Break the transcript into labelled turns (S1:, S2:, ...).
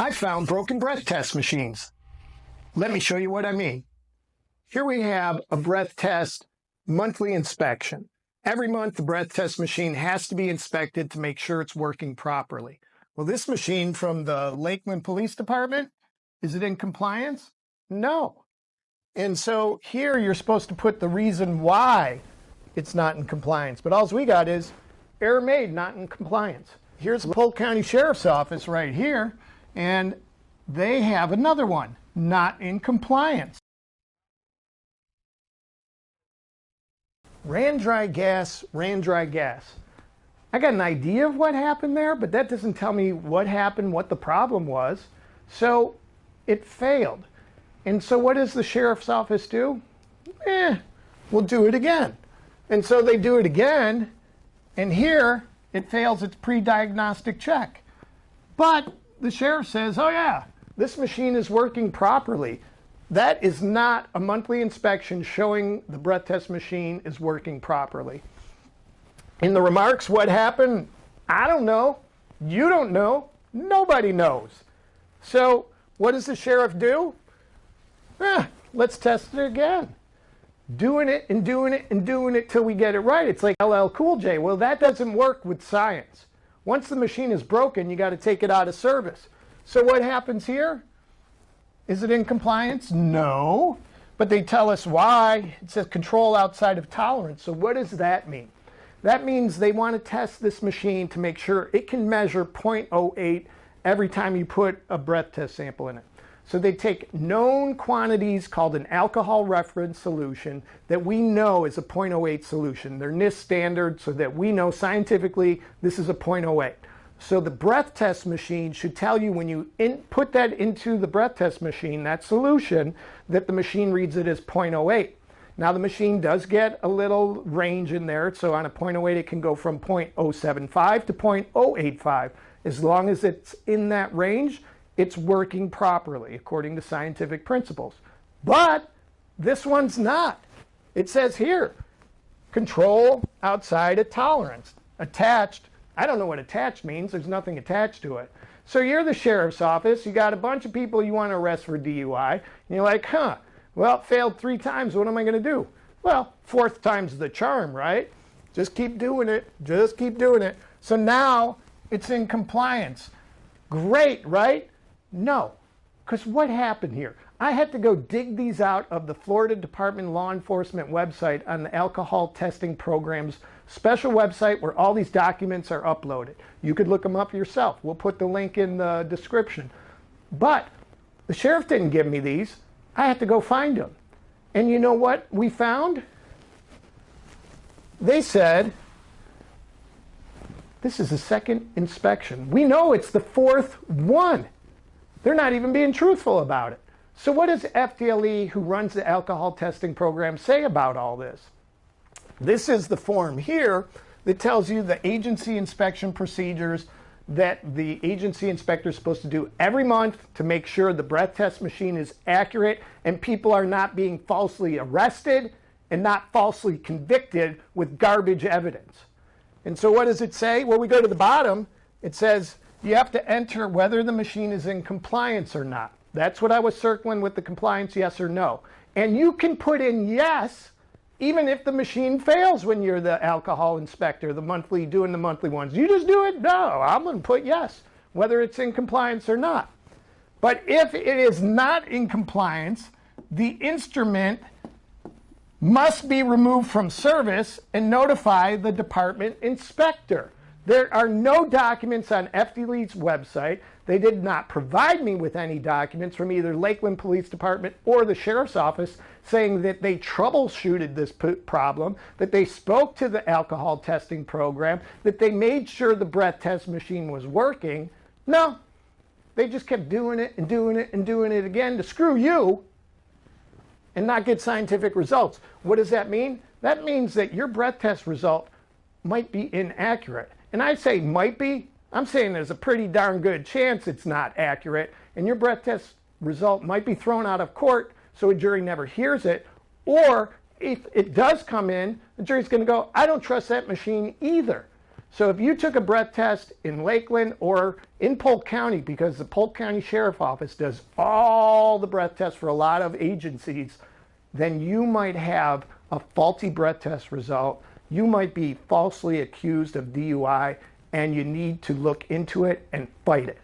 S1: I found broken breath test machines. Let me show you what I mean. Here we have a breath test monthly inspection. Every month, the breath test machine has to be inspected to make sure it's working properly. Well, this machine from the Lakeland Police Department, is it in compliance? No. And so here you're supposed to put the reason why it's not in compliance. But all we got is error made, not in compliance. Here's the Polk County Sheriff's Office right here, and they have another one, not in compliance. Ran dry gas, ran dry gas. I got an idea of what happened there, but that doesn't tell me what happened, what the problem was. So it failed. And so what does the sheriff's office do? We'll do it again. And so they do it again, and here it fails its pre-diagnostic check. But the sheriff says, oh yeah, this machine is working properly. That is not a monthly inspection showing the breath test machine is working properly. In the remarks, what happened? I don't know. You don't know. Nobody knows. So what does the sheriff do? Let's test it again. Doing it and doing it and doing it till we get it right. It's like LL Cool J. Well, that doesn't work with science. Once the machine is broken, you got to take it out of service. So what happens here? Is it in compliance? No. But they tell us why. It says control outside of tolerance. So what does that mean? That means they want to test this machine to make sure it can measure 0.08 every time you put a breath test sample in it. So they take known quantities called an alcohol reference solution that we know is a 0.08 solution. They're NIST standard so that we know scientifically this is a 0.08. So the breath test machine should tell you when you put that into the breath test machine, that solution, that the machine reads it as 0.08. Now the machine does get a little range in there. So on a 0.08 it can go from 0.075 to 0.085. As long as it's in that range, it's working properly according to scientific principles. But this one's not. It says here, control outside of tolerance. Attached. I don't know what attached means. There's nothing attached to it. So you're the sheriff's office. You got a bunch of people you want to arrest for DUI. And you're like, well, it failed 3 times. What am I going to do? Well, 4th time's the charm, right? Just keep doing it. Just keep doing it. So now it's in compliance. Great, right? No, because what happened here? I had to go dig these out of the Florida Department Law Enforcement website on the alcohol testing program's special website where all these documents are uploaded. You could look them up yourself. We'll put the link in the description. But the sheriff didn't give me these. I had to go find them. And you know what we found? They said, this is the 2nd inspection. We know it's the 4th one. They're not even being truthful about it. So what does FDLE, who runs the alcohol testing program, say about all this? This is the form here that tells you the agency inspection procedures that the agency inspector is supposed to do every month to make sure the breath test machine is accurate and people are not being falsely arrested and not falsely convicted with garbage evidence. And so what does it say? Well, we go to the bottom. It says you have to enter whether the machine is in compliance or not. That's what I was circling with the compliance, yes or no. And you can put in yes, even if the machine fails when you're the alcohol inspector, doing the monthly ones. You just do it? No, I'm going to put yes, whether it's in compliance or not. But if it is not in compliance, the instrument must be removed from service and notify the department inspector. There are no documents on FDLE's website. They did not provide me with any documents from either Lakeland Police Department or the Sheriff's Office saying that they troubleshooted this problem, that they spoke to the alcohol testing program, that they made sure the breath test machine was working. No, they just kept doing it and doing it and doing it again to screw you and not get scientific results. What does that mean? That means that your breath test result might be inaccurate. And I say might be. I'm saying there's a pretty darn good chance it's not accurate, and your breath test result might be thrown out of court so a jury never hears it, or if it does come in, the jury's going to go, I don't trust that machine either. So if you took a breath test in Lakeland or in Polk County, because the Polk County Sheriff Office does all the breath tests for a lot of agencies, then you might have a faulty breath test result. You might be falsely accused of DUI, and you need to look into it and fight it.